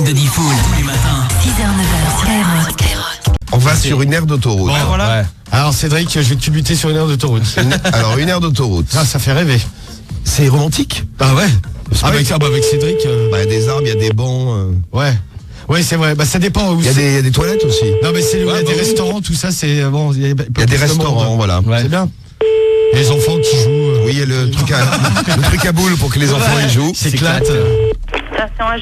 de Diffoul. Tous les matins. 6h, 9h, Skyrock. On va sur une aire d'autoroute. Bon, voilà. Ouais. Alors Cédric, je vais te buter sur une aire d'autoroute. Alors, une aire d'autoroute. Ah, ça fait rêver. C'est romantique. Ah ouais. vrai Avec Cédric. Bah, il y a des arbres, il y a des bancs. Ouais. Ouais, c'est vrai. Bah, ça dépend où Il y a des toilettes aussi. Non, mais c'est où il y a des restaurants, tout ça, c'est bon. Il y Il y a des restaurants, voilà. Ouais. C'est bien. Les enfants qui jouent. Oui, il y a le truc à boules pour que les enfants y jouent. S'éclatent. Station H.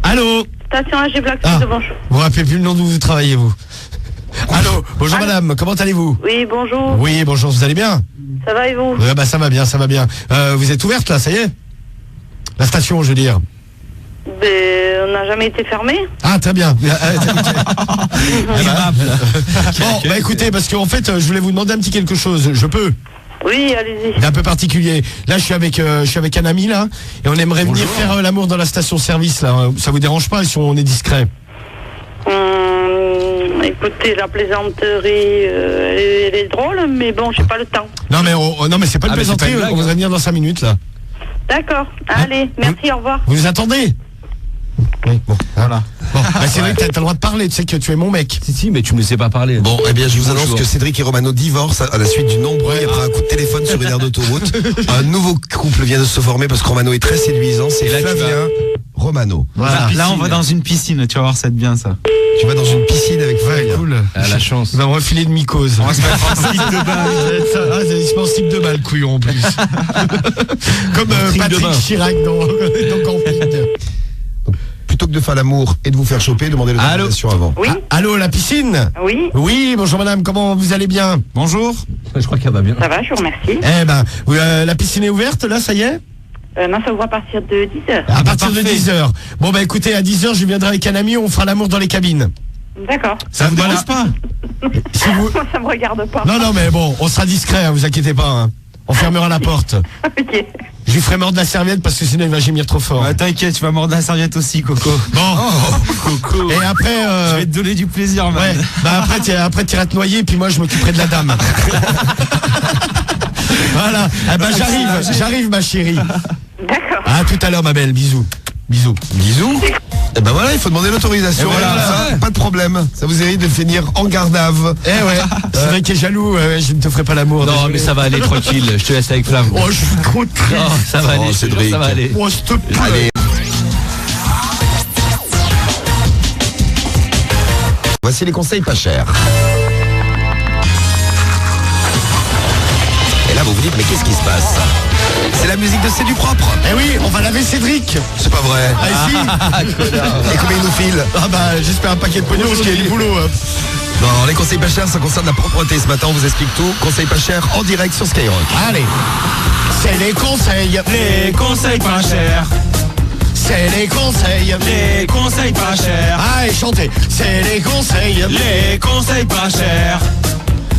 Allô. Station H Black Ah. de Bonjour. Vous rappelez plus le nom d'où vous travaillez, vous? Allô. Bonjour madame, comment allez-vous? Oui, bonjour. Oui, bonjour, vous allez bien? Ça va et vous? Ouais, bah ça va bien, ça va bien. Vous êtes ouverte là, ça y est? La station, je veux dire. Ben, on n'a jamais été fermé. Ah, très bien. Bon, bah écoutez, parce qu'en fait, je voulais vous demander un petit quelque chose. Je peux? Oui, allez-y. Il est un peu particulier. Là, je suis avec un ami là, et on aimerait venir faire l'amour dans la station-service là. Ça vous dérange pas si on est discret? Écoutez, la plaisanterie, elle est drôle, mais bon, j'ai pas le temps. Non mais non mais c'est pas une Ah, mais c'est pas plaisanterie. une blague, On va venir dans 5 minutes là. D'accord. Allez, merci, au revoir. Vous nous attendez? Oui. Bon, voilà. Bon, bah, c'est vrai que t'as le droit de parler. Tu sais que tu es mon mec. Si, mais tu me laissais pas parler. Bon, eh bien, je vous annonce Bonjour. que Cédric et Romano divorcent à la suite d'une embrouille après un coup de téléphone sur une aire d'autoroute. Un nouveau couple vient de se former parce que Romano est très séduisant. C'est là, tu Flavien Romano. Voilà. Là, on va dans une piscine, tu vas voir, ça va être bien ça. Tu vas dans une piscine avec Ouais, Flavien. cool. Ah, la chance. Il va me refiler de mycose. On va se mettre en slip de bain. Ah, c'est dispensible de balle, couillon en plus. Comme Trip de Patrick bain. Chirac dans Camping. Plutôt que de faire l'amour et de vous faire choper, demandez l'autorisation avant. Oui, Allô, la piscine? oui, Oui, bonjour madame, comment vous allez bien? Bonjour. Je crois qu'elle va bien. ça va, je vous remercie. Eh ben, la piscine est ouverte là, ça y est? Non, ça ouvre à partir de 10h. À partir de parfait. 10h. Bon bah écoutez, à 10h, je viendrai avec un ami, on fera l'amour dans les cabines. D'accord. Ça vous Voilà. dérange pas? Si vous... Moi, ça me regarde pas. Non, mais bon, on sera discret, hein, vous inquiétez pas. Hein. On fermera la porte. Ok. Je lui ferai mordre la serviette parce que sinon il va gémir trop fort. Ouais, t'inquiète, tu vas mordre la serviette aussi, Coco. Bon. Coco. Et après... Je vais te donner du plaisir, Ouais, man. bah après tu iras te noyer, puis moi je m'occuperai de la dame. Voilà, eh ben j'arrive ma chérie. D'accord. À tout à l'heure ma belle, bisous. Bisous. Bisous. Et ben voilà, il faut demander l'autorisation. Et voilà. Ça, pas de problème. Ça vous évite de finir en garde à vue. Eh ouais, c'est vrai qu'il est jaloux, je ne te ferai pas l'amour. Non, désolé. mais ça va aller tranquille. Je te laisse avec Flamme. Oh, je suis trop triste. Non, ça va Oh, aller. je te jure, Cédric. ça va aller. Oh, s'il te plaît. Allez. Voici les conseils pas chers. Et là, vous vous dites, mais qu'est-ce qui se passe? C'est la musique de C'est du propre. Eh oui, on va laver Cédric. C'est pas vrai. Ah si. Et combien il nous file? Ah bah j'espère un paquet de pognon parce qu'il y a du boulot. Non, les conseils pas chers, ça concerne la propreté. Ce matin, on vous explique tout. Conseils pas chers en direct sur Skyrock. Allez, c'est les conseils. Les conseils pas chers. C'est les conseils. Les conseils pas chers. Allez, chantez. C'est les conseils. Les conseils pas chers.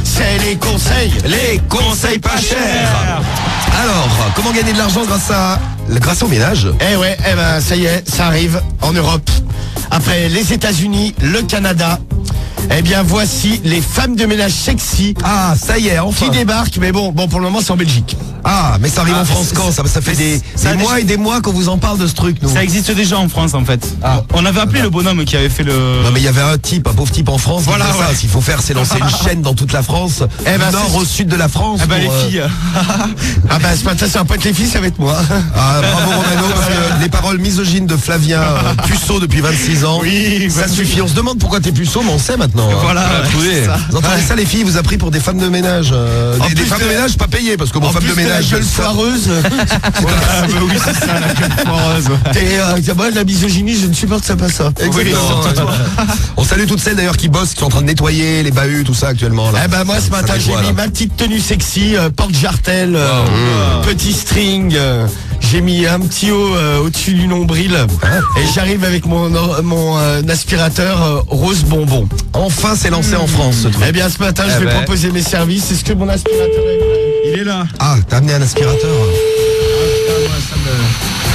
C'est les conseils. Les conseils pas chers. Alors, comment gagner de l'argent grâce au ménage? Eh ouais, eh ben ça y est, ça arrive en Europe. Après les États-Unis, le Canada, eh bien voici les femmes de ménage sexy Ah, ça y est, enfin. qui débarquent. Mais bon, pour le moment c'est en Belgique. Ah, mais ça arrive Ah, en France c'est- quand? Ça fait des ça a mois déjà- et des mois qu'on vous en parle de ce truc, nous. Ça existe déjà en France en fait. Ah. On avait appelé le bonhomme qui avait fait le. Non, mais il y avait un pauvre type en France. Voilà, Voilà, ça. ouais. Ce qu'il faut faire, c'est lancer une chaîne dans toute la France, Eh ben, du nord c'est- au sud de la France. Ah bah les pour, filles. Ah bah ce matin ça va pas être les filles, ça va être moi. Ah, bravo Romano, parce que les paroles misogynes de Flavien Puceau depuis 26 ans, Oui, ça bah, suffit. On se demande pourquoi t'es puceau, mais on sait maintenant. hein. Voilà. Écoutez, vous entendez ça, les filles, vous a pris pour des femmes de ménage. En Des plus, femmes de ménage pas payées, parce que bon, En femmes plus de de la ménage. gueule foireuse. Ah, bah oui, c'est ça, la gueule foireuse. Moi la misogynie, je ne supporte ça pas ça. Exactement. On salue toutes celles d'ailleurs qui bossent, qui sont en train de nettoyer les bahuts, tout ça actuellement. Là. Eh ben moi ce Ça matin j'ai nettoie, mis là. ma petite tenue sexy, porte-jartel, petit string, j'ai mis un petit haut au-dessus du nombril et j'arrive avec mon aspirateur rose bonbon. Enfin, c'est lancé en France ce truc. Eh bien ce matin je Eh vais ben. proposer mes services. Est-ce que mon aspirateur est prêt? Il est là. Ah, t'as amené un aspirateur.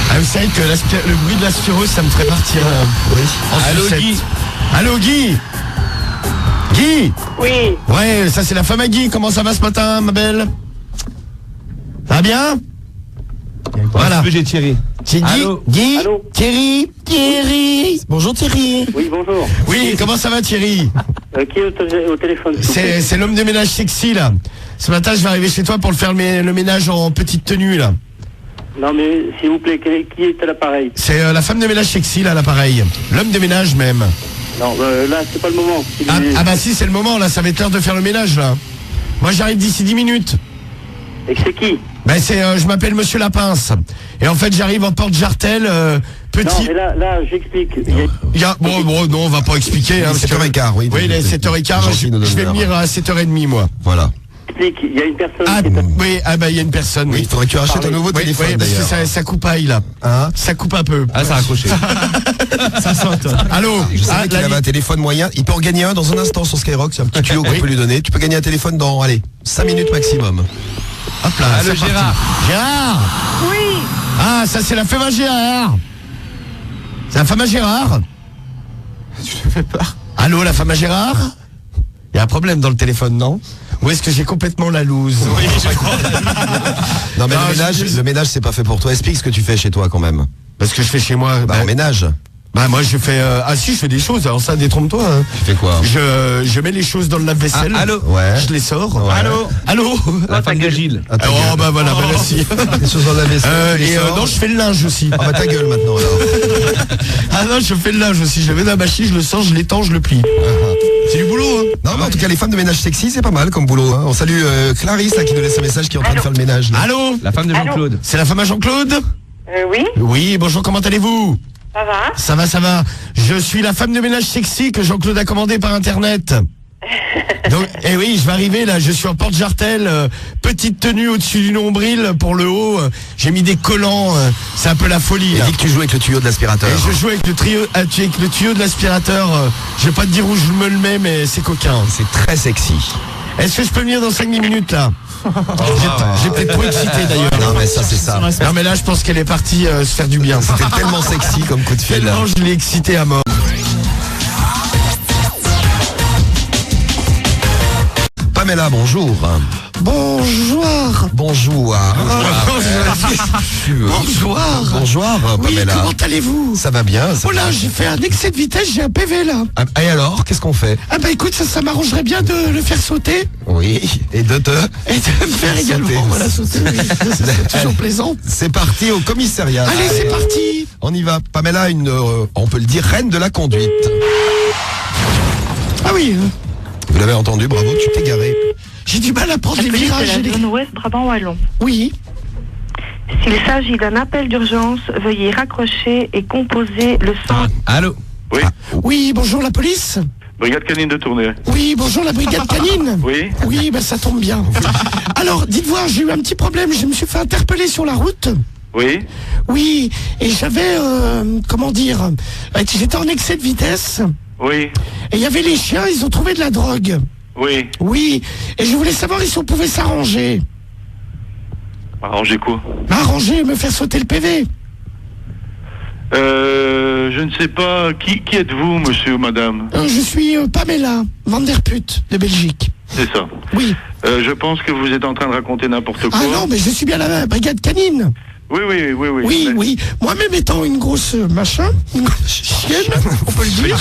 Ah vous savez que le bruit de l'aspireuse ça me ferait partir Oui. en Allô, sucette. Guy. Allô Guy. Guy. Oui, Ouais, ça c'est la femme à Guy. Comment ça va ce matin, ma belle? Ça va bien? Voilà. J'ai Thierry. C'est Allô Guy. Allô Thierry. Bonjour Thierry. Oui, bonjour. Oui, comment ça va Thierry? Qui est au téléphone s'il vous plaît? C'est l'homme de ménage sexy là. Ce matin, je vais arriver chez toi pour le faire le ménage en petite tenue là. Non, mais s'il vous plaît, qui est à l'appareil? C'est la femme de ménage sexy là, l'appareil. L'homme de ménage même. Non, là, c'est pas le moment. Ah bah si, c'est le moment là, ça va être l'heure de faire le ménage là. Moi j'arrive d'ici 10 minutes. Et c'est qui? Ben je m'appelle Monsieur Lapince. Et en fait j'arrive en porte Jartel, petit. Non, mais là, j'explique. Bon, non, on va pas expliquer. Hein, 7h15, oui. Oui, il est 7h15, Gentil, nous je vais donne venir à 7h30 moi. Voilà. J'explique, il y a une personne Ah, qui est à... oui, il y a une personne. Oui, il faudrait que tu rachètes un nouveau Oui, téléphone parce que d'ailleurs. ça coupaille là. Hein? Ça coupe un peu. Ah, ça a accroché. Ça saute. Allô. Je savais qu'il la avait un téléphone moyen. Il peut en gagner un dans un instant sur Skyrock. C'est un petit tuyau qu'on peut lui donner. Tu peux gagner un téléphone dans, 5 minutes maximum. Hop là, Allô, c'est parti. Gérard. Gérard. Oui. Ah, ça c'est la femme à Gérard. C'est la femme à Gérard. Tu me fais peur. Allô, la femme à Gérard. Il y a un problème dans le téléphone, non? Ou est-ce que j'ai complètement la loose? Oui, je crois. Non mais Non, le ménage c'est pas fait pour toi. Explique ce que tu fais chez toi quand même. Parce que je fais chez moi. Bah, en ménage. Bah moi je fais je fais des choses, alors ça détrompe-toi hein. Tu fais quoi? Je mets les choses dans le lave-vaisselle. Ah, allô. Ouais. Je les sors. Ouais. Allô. La femme de Gilles. Ah, ta Oh gueule. bah voilà, bah merci. Les choses dans la vaisselle. tu les sors. Non, je fais le linge aussi. Ah bah ta gueule maintenant alors. Ah non, je fais le linge aussi. Je le mets dans la machine, je le sors, je l'étends, je le plie. C'est du boulot hein. Non mais en tout cas les femmes de ménage sexy c'est pas mal comme boulot. Hein. On salue Clarisse là qui nous laisse un message qui est en train de faire le ménage. Là. Allô. La femme de Jean-Claude. C'est la femme à Jean-Claude? Oui, Oui, bonjour, comment allez-vous? ça va. Ça va. Je suis la femme de ménage sexy que Jean-Claude a commandée par internet. Donc, oui, je vais arriver là, je suis en porte Jartel, petite tenue au-dessus du nombril pour le haut, j'ai mis des collants, c'est un peu la folie Et là. dis que tu joues avec le tuyau de l'aspirateur. Et je joue avec le tuyau de l'aspirateur, je vais pas te dire où je me le mets mais c'est coquin. C'est très sexy. Est-ce que je peux venir dans 5-10 minutes là? J'ai peut-être trop excité d'ailleurs. Non mais ça c'est ça. Non mais là je pense qu'elle est partie se faire du bien. C'était tellement sexy comme coup de fil. Tellement je l'ai excité à mort. Pamela, bonjour. Bonjour. Bonjour. Bonjour. Bonjour Oui, Pamela. comment allez-vous? Ça va bien. Oh là, j'ai fait un excès de vitesse, j'ai un PV là. Ah, et alors, qu'est-ce qu'on fait? Ah bah écoute, ça m'arrangerait bien de le faire sauter. Oui, et de te... Et de me faire Sauter. également, voilà, sauter. Oui. C'est toujours plaisant. C'est parti au commissariat. Allez, c'est parti. On y va. Pamela, on peut le dire, reine de la conduite. Ah oui, Vous l'avez entendu, bravo, tu t'es garé. j'ai du mal à prendre les virages. de la zone ouest Brabant-Wallon. Oui. S'il s'agit d'un appel d'urgence, veuillez raccrocher et composer le 100. Allô. Oui, Oui, bonjour la police. brigade canine de Tournai. Oui, bonjour la brigade canine. Oui, Oui, bah ça tombe bien. Alors, dites-moi, j'ai eu un petit problème, je me suis fait interpeller sur la route. oui, Oui, et j'avais, comment dire, j'étais en excès de vitesse, oui, et il y avait les chiens, ils ont trouvé de la drogue. oui. Oui, et je voulais savoir si on pouvait s'arranger. Arrangez quoi? M'arranger, me faire sauter le PV. Je ne sais pas, qui êtes-vous, monsieur ou madame? Je suis Pamela Vanderput de Belgique. C'est ça. Oui. Je pense que vous êtes en train de raconter n'importe quoi. Ah non, mais je suis bien la brigade canine. Oui. Oui, Mais- oui. Moi-même étant une grosse machin, une grosse chienne, on peut le dire.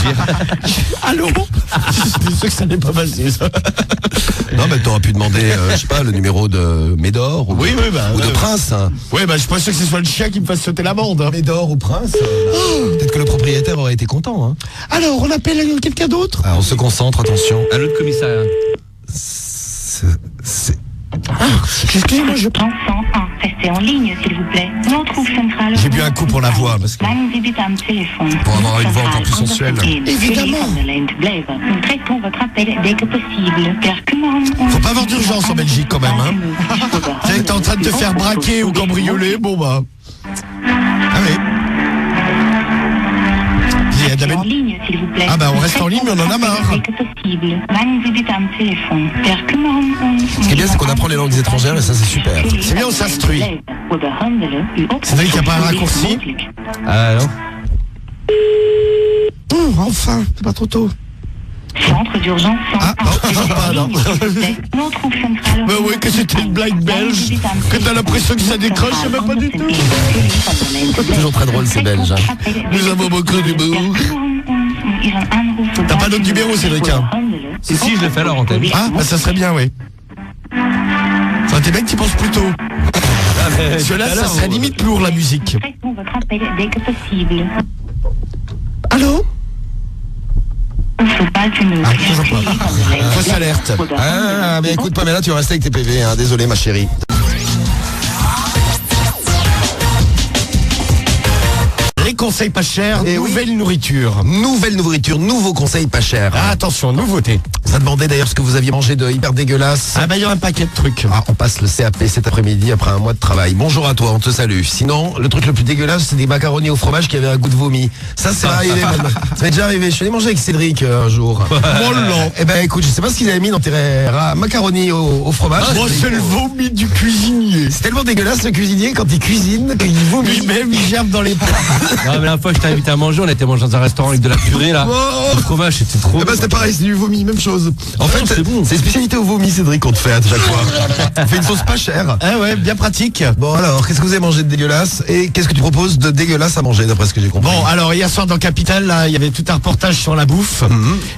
Allô? Je suis sûr que ça n'est pas passé, ça. Non, mais t'aurais pu demander, je sais pas, le numéro de Médor ou, Oui, oui, bah, ou de ouais. Prince. Hein. Ouais, bah, je suis pas sûr que ce soit le chien qui me fasse sauter l'amende. Hein. Médor ou Prince, peut-être que le propriétaire aurait été content. Hein. Alors, on appelle quelqu'un d'autre? Alors, on se concentre, attention. À l'autre commissariat. C'est- Excusez-moi, je... Restez en ligne, s'il vous plaît. J'ai bu un coup pour la voix, parce que... Pour avoir une voix encore plus sensuelle. Évidemment. Nous traitons votre appel dès que possible. Faut pas avoir d'urgence en Belgique, quand même, hein. Tu sais que t'es en train de te faire braquer ou cambrioler, bon bah... Ah oui. Il y a En ligne, s'il vous plaît. Ah bah, on reste en ligne, mais on en a marre. Dès que possible. Ce qui est bien, c'est qu'on apprend les langues étrangères et ça, c'est super. C'est bien, on s'instruit. C'est vrai qu'il n'y a pas un raccourci. Ah non. Enfin, c'est pas trop tôt. centre d'urgence 101. Ah, non, toujours pas, non. Notre centrale. Mais oui, que c'était une blague belge, que t'as l'impression que ça décroche, je sais même pas du tout. Toujours très drôle, ces Belges. Nous avons beaucoup d'humour. T'as pas d'autre numéro, Cédric? Si, je le fais alors en thème. Ah, bah ça serait bien, oui. Ça, t'es mecs qui pensent plus tôt. Parce que là, ça serait limite lourd, la musique. Traitons votre appel dès que possible. Allô? Il faut pas que nous toujours pas. Fausse alerte. Ah, mais écoute, Pamela, tu vas rester avec tes PV, hein. Désolé, ma chérie. Les conseils pas chers, Eh oui. nouvelle nourriture. Nouvelle nourriture, nouveau conseil pas cher. Ah, attention, nouveauté. Ça demandait d'ailleurs ce que vous aviez mangé de hyper dégueulasse. Ah bah il y a un paquet de trucs. Ah, on passe le CAP cet après-midi après un mois de travail. Bonjour à toi, on te salue. Sinon, le truc le plus dégueulasse, c'est des macaronis au fromage qui avaient un goût de vomi. Ça, c'est arrivé. Ça m'est déjà arrivé. Je suis allé manger avec Cédric un jour. Oh là. Eh ben écoute, je sais pas ce qu'ils avaient mis dans tes macaronis au fromage. Oh, c'est le vomi du cuisinier. C'est tellement dégueulasse le cuisinier quand il cuisine qu'il vomit. Lui-même, il gerbe dans les plats. Non, mais la fois, je t'ai invité à manger, on était manger dans un restaurant avec de la purée, là. Le fromage, c'était trop. Eh ben c'était pareil, c'est du vomi, même chose. En fait, c'est bon. c'est spécialité au vomi, Cédric, qu'on te fait à chaque fois. On fait une sauce pas chère. Ah ouais, bien pratique. Bon alors, qu'est-ce que vous avez mangé de dégueulasse et qu'est-ce que tu proposes de dégueulasse à manger d'après ce que j'ai compris? Bon, alors hier soir dans Capital, là, il y avait tout un reportage sur la bouffe.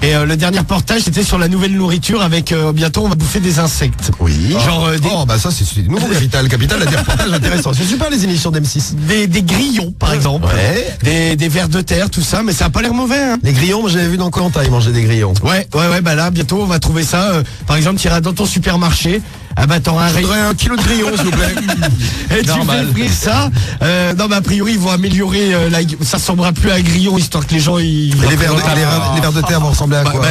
Et le dernier reportage, c'était sur la nouvelle nourriture avec bientôt on va bouffer des insectes. Oui. Genre des, Oh bah ça c'est nouveau Capital. Capital a des reportages intéressants. C'est super les émissions d'M6. des grillons, par exemple. Ouais. Des vers de terre, tout ça, mais ça a pas l'air mauvais. Hein. Les grillons, moi, j'avais vu dans Koh-Lanta, ils mangeaient des grillons. Ouais, bah là, bientôt on va trouver ça. Par exemple, tu iras dans ton supermarché. Ah bah t'auras un Je voudrais 1 kilo de grillons, s'il vous plaît. Et tu Normal. fais frire ça. Non, mais a priori, ils vont améliorer. Ça ressemblera plus à un grillon, histoire que les gens ils. Et les vers de terre vont ressembler à quoi? Bah,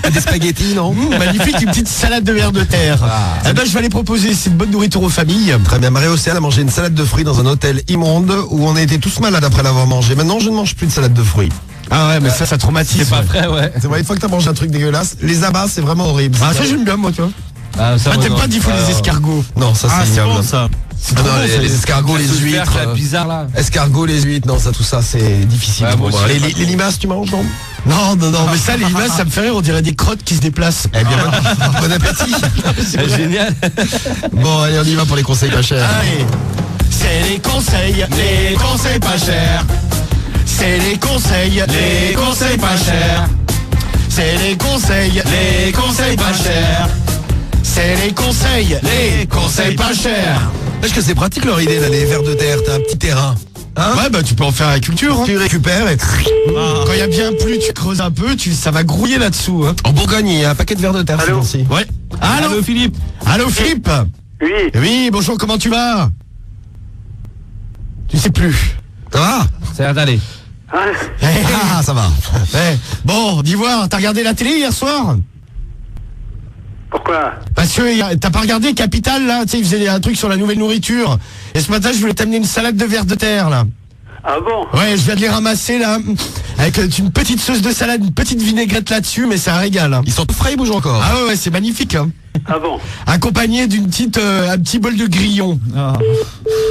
À des spaghettis, non? Magnifique, une petite salade de vers de terre. Eh ben, je vais aller proposer, c'est une bonne nourriture aux familles. Très bien, Marie-Océane a mangé une salade de fruits dans un hôtel immonde où on a été tous malades après l'avoir mangé. Maintenant, je ne mange plus de salade de fruits. Ah ouais, mais ça traumatise. C'est pas vrai, ouais. C'est vrai, une fois que t'as mangé un truc dégueulasse, les abats, c'est vraiment horrible. Ah, ça j'aime bien, moi, tu vois. Ah, ça, Ah, moi, t'aimes non. pas d'il faut les escargots. Non, ça c'est ignoble. ça. Ah non, les escargots, les huîtres. C'est bizarre, là. Escargots, les huîtres, non, ça, tout ça, c'est difficile. Ouais, moi pour moi. aussi, Les limaces, tu manges, non? Non, mais ça, les limaces, ça me fait rire, on dirait des crottes qui se déplacent. Eh bien, bon appétit. C'est génial. Bon, allez, on y va pour les conseils pas chers. Allez, c'est les conseils pas chers. C'est les conseils pas chers. C'est les conseils pas chers. C'est les conseils pas chers. Est-ce que c'est pratique leur idée, là, les vers de terre? T'as un petit terrain. Hein? Ouais, bah tu peux en faire agriculture. Hein. Tu récupères et... Quand il y a bien plu, tu creuses un peu, ça va grouiller là-dessous. Hein. En Bourgogne, il y a un paquet de vers de terre, Allô aussi. Ouais. Allô Philippe. Allô Philippe. Oui. Oui, bonjour, comment tu vas? Tu sais plus. Ça va? Ça a l'air d'aller. Ah, ça va. Bon, d'Ivoire, t'as regardé la télé hier soir? Pourquoi? Parce que t'as pas regardé Capital là, tu sais, ils faisaient un truc sur la nouvelle nourriture. Et ce matin, je voulais t'amener une salade de vers de terre là. Ah bon? Ouais, je viens de les ramasser là, avec une petite sauce de salade, une petite vinaigrette là-dessus, mais c'est un régal. Hein. Ils sont tout frais, ils bougent encore. Ah ouais, c'est magnifique. Hein. Ah bon? Accompagné d'une petite, un petit bol de grillon.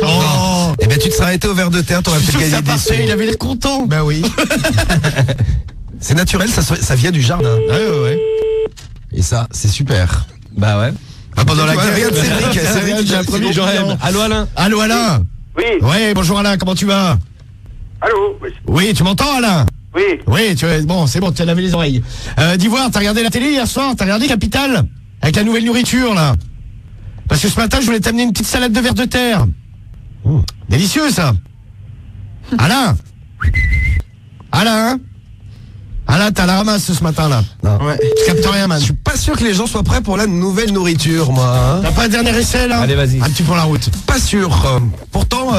Oh. Eh ben, tu te serais arrêté au vers de terre, t'aurais Je suis peut-être sûr que gagné ça des partait, il sous. avait l'air content. Ben oui. C'est naturel, ça vient du jardin. Ouais. Et ça, c'est super. Bah ouais. Ah, pendant la Tu vois, guerre, regarde Cédric, j'ai un premier client. Allô, Alain. Allô Alain. Oui. Ouais, bonjour Alain, comment tu vas? Allô? Oui, tu m'entends Alain? Oui. Oui, bon, c'est bon, tu as lavé les oreilles. D'Ivoire, t'as regardé la télé hier soir? T'as regardé Capital? Avec la nouvelle nourriture, là. Parce que ce matin, je voulais t'amener une petite salade de vers de terre. Délicieux, ça. Alain? Alain, t'as la ramasse ce matin, là. Non. Ouais. Tu captes rien, man. Je suis pas sûr que les gens soient prêts pour la nouvelle nourriture, moi. Hein. T'as pas un dernier essai, là? Allez, vas-y. Un petit pour la route. Pas sûr. Pourtant,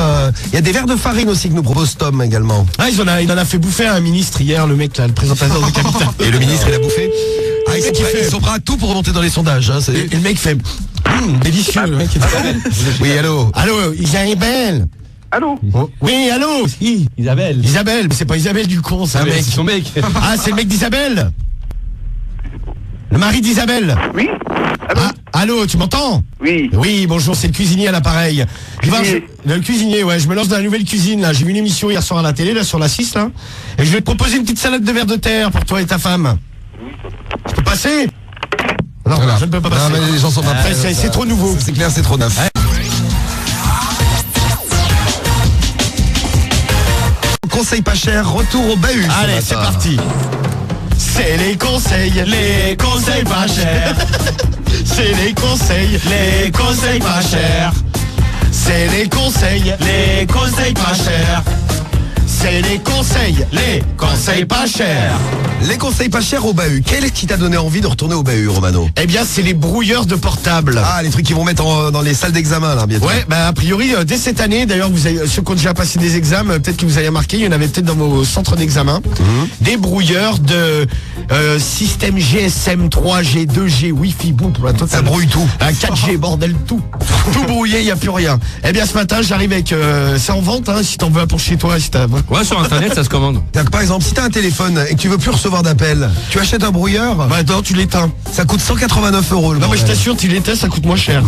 il y a des verres de farine aussi que nous propose Tom également. Ah, il en a fait bouffer à un ministre hier, le mec, là, le présentateur de Capital. Et le ministre, il a bouffé. Ah, ils sont prêts à tout pour remonter dans les sondages. Hein, Et le mec fait délicieux, le mec. Oui, allô. Allô, Isabelle. Allô? Oh, oui, allô. Isabelle. Isabelle, mais c'est pas Isabelle du con, c'est un mec. C'est son mec. Ah, c'est le mec d'Isabelle. Le mari d'Isabelle. Oui? Allô? Ah, allô, tu m'entends? Oui. Oui, bonjour, c'est le cuisinier à l'appareil. Cuisinier. Le cuisinier, ouais, je me lance dans la nouvelle cuisine, là. J'ai vu une émission hier soir à la télé, là, sur la 6, là. Et je vais te proposer une petite salade de vers de terre pour toi et ta femme. passer? Non, Voilà. je ne peux pas passer. Non, mais les gens sont pas prêts. C'est trop nouveau. C'est clair, c'est trop neuf. Conseil pas cher, retour au bahut. ce Allez, matin. c'est parti. C'est les conseils pas chers. C'est les conseils pas chers. C'est les conseils pas chers. C'est les conseils pas chers. Les conseils pas chers au bahut. Quel est-ce qui t'a donné envie de retourner au bahut, Romano? Eh bien, c'est les brouilleurs de portable. Ah, les trucs qu'ils vont mettre dans les salles d'examen, là, bientôt. Ouais, bah a priori, dès cette année, d'ailleurs, ceux qui ont déjà passé des examens, peut-être que vous avez remarqué, il y en avait peut-être dans vos centres d'examen, des brouilleurs de système GSM 3G, 2G, Wi-Fi, boum, pour la totale. Ça brouille tout. 4G, bordel, tout. Tout brouillé, il n'y a plus rien. Eh bien, ce matin, j'arrive avec... c'est en vente, hein, si t'en veux un pour chez toi, si t'as... Ouais, sur internet, ça se commande. Par exemple, si t'as un téléphone et que tu veux plus recevoir d'appels, tu achètes un brouilleur. Bah non, tu l'éteins. Ça coûte 189 €. Non, mais je t'assure, tu l'éteins, ça coûte moins cher.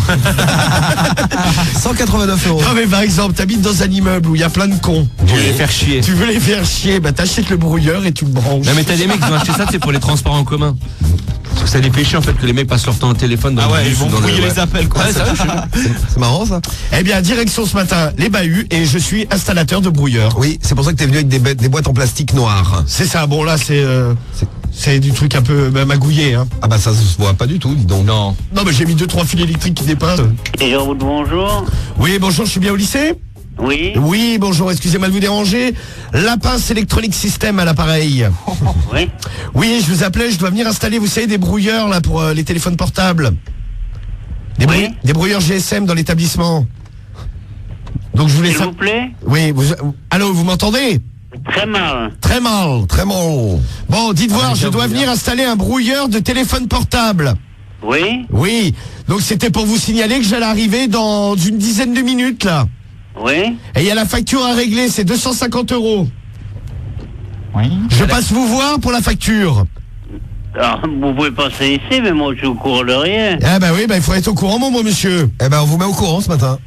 189 €. Non, mais par exemple, t'habites dans un immeuble où il y a plein de cons. Tu veux les faire chier. Tu veux les faire chier, bah t'achètes le brouilleur et tu le branches. Non mais t'as des mecs qui vont acheter ça, c'est pour les transports en commun. Parce que ça les fait chier en fait que les mecs passent leur temps au téléphone dans le bus ou dans brouiller les appels, quoi. Ouais, c'est vrai, je sais pas. C'est marrant, ça. Eh bien, direction ce matin, les bahuts, et je suis installateur de brouilleurs. Oui, c'est pour ça que t'es venu avec des boîtes en plastique noires. C'est ça, bon là, c'est du truc un peu magouillé, hein. Ah bah ça se voit pas du tout, dis donc. Non. Non, mais j'ai mis 2-3 fils électriques qui dépassent. Et bonjour. Oui, bonjour, je suis bien au lycée? Oui. Oui, bonjour, excusez-moi de vous déranger. Lapince Electronic System à l'appareil. Oui. Oui, je vous appelais, je dois venir installer, vous savez, des brouilleurs là pour les téléphones portables. Oui. Des brouilleurs GSM dans l'établissement. Donc je voulais S'il vous plaît. Oui, allô, vous m'entendez? Très mal. Très mal. Très mal. Bon, dites voir, je dois venir installer un brouilleur de téléphone portable. Oui. Oui, donc c'était pour vous signaler que j'allais arriver dans une dizaine de minutes là. Oui. Et il y a la facture à régler, c'est 250 €. Oui. Je passe vous voir pour la facture. Alors, vous pouvez passer ici, mais moi je suis au courant de rien. Ah bah oui, bah il faut être au courant, mon monsieur. Eh ben, on vous met au courant ce matin.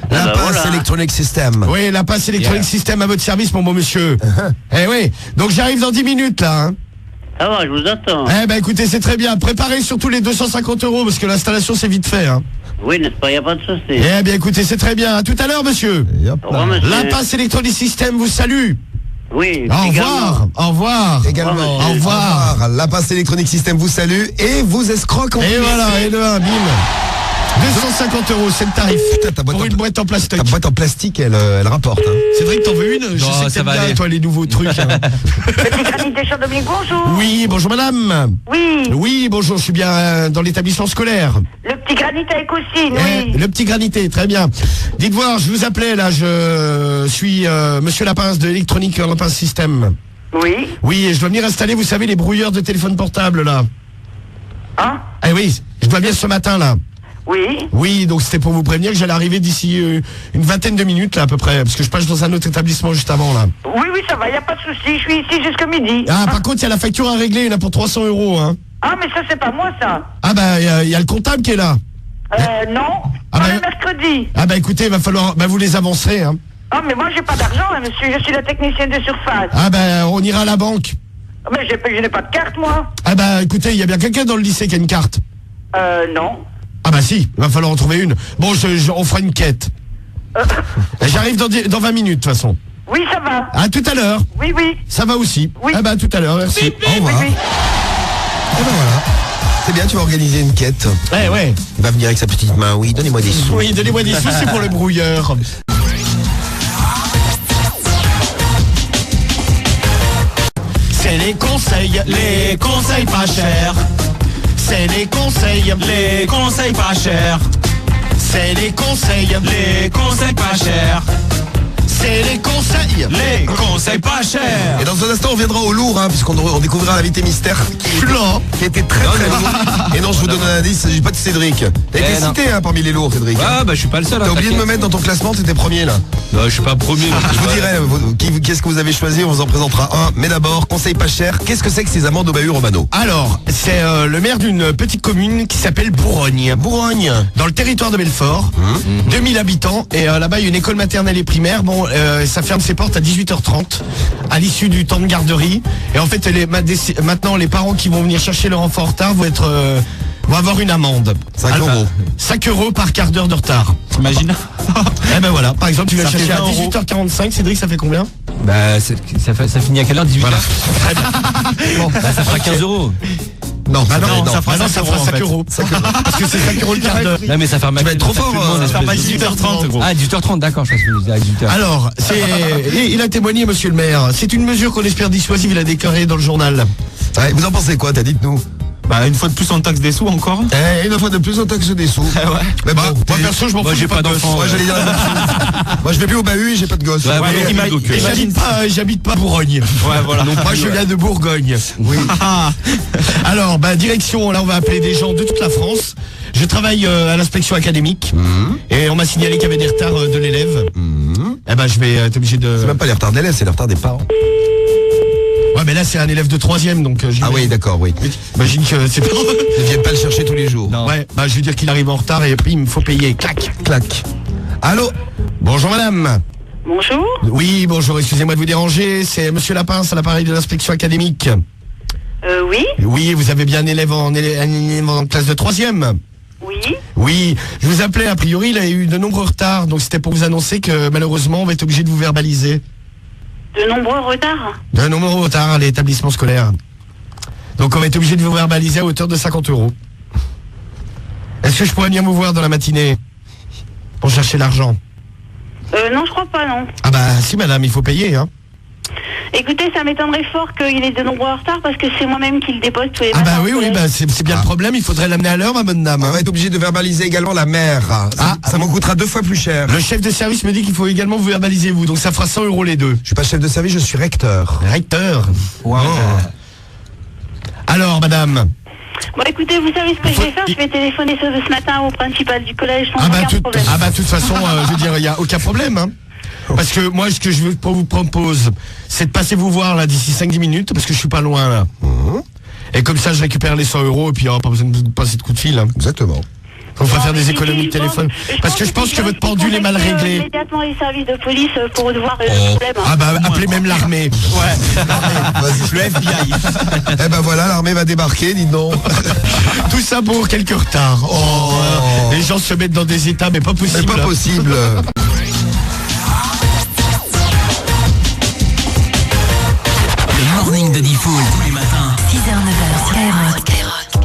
Ah bah Lapince voilà. Electronic System. Oui, la passe électronique système à votre service, mon monsieur. Eh oui, donc j'arrive dans 10 minutes là. Hein. Ça va, je vous attends. Eh ben écoutez, c'est très bien. Préparez surtout les 250 € parce que l'installation c'est vite fait. Hein. Oui, n'est-ce pas, il n'y a pas de souci. Eh bien écoutez, c'est très bien. À tout à l'heure, monsieur. Et hop Au revoir, monsieur. La passe électronique système vous salue. Oui, Au revoir. également. Au revoir. Également. Au revoir. Lapince Electronic System vous salue et vous escroque en Et plus. voilà, et le 1, bim. 250 €, c'est le tarif. Putain, ta boîte Pour en- une boîte en plastique. Ta boîte en plastique, elle rapporte. Hein. Cédric, t'en veux une? Je sais que ça t'aimes va bien, aller. toi, les nouveaux trucs. Hein. Petit Granit des Champs-Dominique, bonjour. Oui, bonjour madame. Oui. Oui, bonjour, je suis bien dans l'établissement scolaire. Le petit Granit avec Ossine, Eh, oui. le petit granité, très bien. Dites voir, je vous appelais là, je suis monsieur Lapince de Electronic Lapince System. Oui. Oui, et je dois venir installer, vous savez, les brouilleurs de téléphone portable là. Hein? Eh oui, je dois venir ce matin là. Oui. Oui, donc c'était pour vous prévenir que j'allais arriver d'ici une vingtaine de minutes là à peu près, parce que je passe dans un autre établissement juste avant là. Oui, oui, ça va, il n'y a pas de souci. Je suis ici jusqu'à midi. Ah, par contre, il y a la facture à régler, il y en a pour 300 €, hein. Ah, mais ça, c'est pas moi, ça. Ah bah, il y a le comptable qui est là. Non. Ah, Pas bah, le mercredi. Ah bah écoutez, il va falloir, bah vous les avancerez, hein. Ah, mais moi, j'ai pas d'argent, hein, monsieur. Je suis la technicienne de surface. Ah bah, on ira à la banque. Ah, mais je n'ai pas de carte, moi. Ah bah écoutez, il y a bien quelqu'un dans le lycée qui a une carte. Non. Ah bah si, il va falloir en trouver une. Bon, on fera une quête. J'arrive dans 20 minutes de toute façon. Oui, ça va. À tout à l'heure. Oui, oui. Ça va aussi. Oui. Ah bah à tout à l'heure, merci. Au revoir. Oui, oui. Et ben voilà. C'est bien, tu vas organiser une quête. Eh ouais. Il va venir avec sa petite main. Oui, donnez-moi des sous. Oui, donnez-moi des sous, c'est pour le brouilleur. C'est les conseils pas chers. C'est les conseils pas chers. C'est les conseils pas chers. C'est les conseils pas chers. Et dans un instant, on viendra au lourd, hein, puisqu'on découvrira l'invité mystère qui était très très lourd. Et non, je vous donne un indice, il s'agit pas de Cédric. T'as été non. cité hein, parmi les lourds, Cédric. Ah bah je suis pas le seul. T'as oublié de me mettre dans ton classement, t'étais premier là. Non, je suis pas premier. Je vous dirai qu'est-ce que vous avez choisi, on vous en présentera un. Mais d'abord, conseil pas cher, qu'est-ce que c'est que ces amendes au bahut, Romano? Alors, c'est le maire d'une petite commune qui s'appelle Bourgogne. Bourgogne, dans le territoire de Belfort, 2000 habitants, et là-bas il y a une école maternelle et primaire. Bon, ça ferme ses portes à 18h30 à l'issue du temps de garderie. Et en fait, maintenant, les parents qui vont venir chercher leur enfant en retard vont avoir une amende. 5 euros. 5 euros par quart d'heure de retard. T'imagines? Eh ben voilà, par exemple, tu vas Ça chercher fait à 20 euros. 18h45, Cédric, ça fait combien? Bah, ça finit à quelle heure? 18h? Voilà. Bon, bah, ça fera 15 euros. Non, Ah non, ça fera 5 euros, 5 euros. Parce que c'est 5 euros le quart d'heure. Non, mais ça fait Tu vas être trop fort, Ça fait pas 18h30, gros. Ah, 18h30, d'accord, je pense que vous à 18h. Alors, il a témoigné, monsieur le maire. C'est une mesure qu'on espère dissuasive, il a déclaré dans le journal. Ouais, vous en pensez quoi? Dites-nous. Bah, une fois de plus, on taxe des sous encore. Une fois de plus, on taxe des sous. Ouais. Mais bon, Moi, perso, je m'en Moi, fous, j'ai pas d'enfant. moi, j'allais dire la même chose. Moi, je vais plus au bahut, j'ai pas de gosse. Ouais, Ouais, mais donc, Et j'habite pas Bourgogne. Ouais, voilà. Moi, je viens de Bourgogne. Oui. Alors, direction, là, on va appeler des gens de toute la France. Je travaille à l'inspection académique. Et on m'a signalé qu'il y avait des retards de l'élève. Eh ben, je vais être obligé de... C'est même pas les retards d'élèves, c'est les retards des parents. Ouais, mais là, c'est un élève de 3e, donc... Ah oui, d'accord, oui. J'imagine que c'est pas... Ils viennent pas le chercher tous les jours. Non. Ouais, je veux dire qu'il arrive en retard et puis il me faut payer. Clac. Clac. Allô? Bonjour, madame. Bonjour. Oui, bonjour, excusez-moi de vous déranger. C'est monsieur Lapince à l'appareil de l'inspection académique. Oui. Oui, vous avez bien un élève en classe de 3e. Oui. Oui, je vous appelais, a priori, il a eu de nombreux retards, donc c'était pour vous annoncer que malheureusement, on va être obligé de vous verbaliser. De nombreux retards. De nombreux retards à l'établissement scolaire. Donc on va être obligé de vous verbaliser à hauteur de 50 euros. Est-ce que je pourrais bien vous voir dans la matinée pour chercher l'argent? Non, je crois pas, non. Ah bah si madame, il faut payer, hein. Écoutez, ça m'étonnerait fort qu'il ait de nombreux retards parce que c'est moi-même qui le dépose tous les Ah matins. bah oui, c'est bien le problème, il faudrait l'amener à l'heure, ma bonne dame. On va être obligé de verbaliser également la mère. Ça m'en coûtera 2 fois plus cher. Le chef de service me dit qu'il faut également vous verbaliser vous, donc ça fera 100 euros les deux. Je suis pas chef de service, je suis recteur. Recteur. Wow. Alors madame. Bon, écoutez, vous savez ce que je vais faire? Je vais téléphoner ce matin au principal du collège sans aucun problème. De toute façon, je veux dire, il n'y a aucun problème, hein. Parce que moi, ce que je vous propose, c'est de passer vous voir là d'ici 5-10 minutes, parce que je suis pas loin là. Et comme ça, je récupère les 100 euros et puis il n'y aura pas besoin de passer de coup de fil. Hein. Exactement. On va faire des économies de téléphone. Parce que je pense que votre pendule est mal réglé. Immédiatement les services de police pour voir le problème. Ah bah appelez même l'armée. Ouais. Vas-y. Le FBI. Eh ben voilà, l'armée va débarquer, dites donc. Tout ça pour quelques retards. Les gens se mettent dans des états, mais pas possible. C'est pas possible. Le morning de Diffoul tous les matins. 6h, 9h, Skyrock.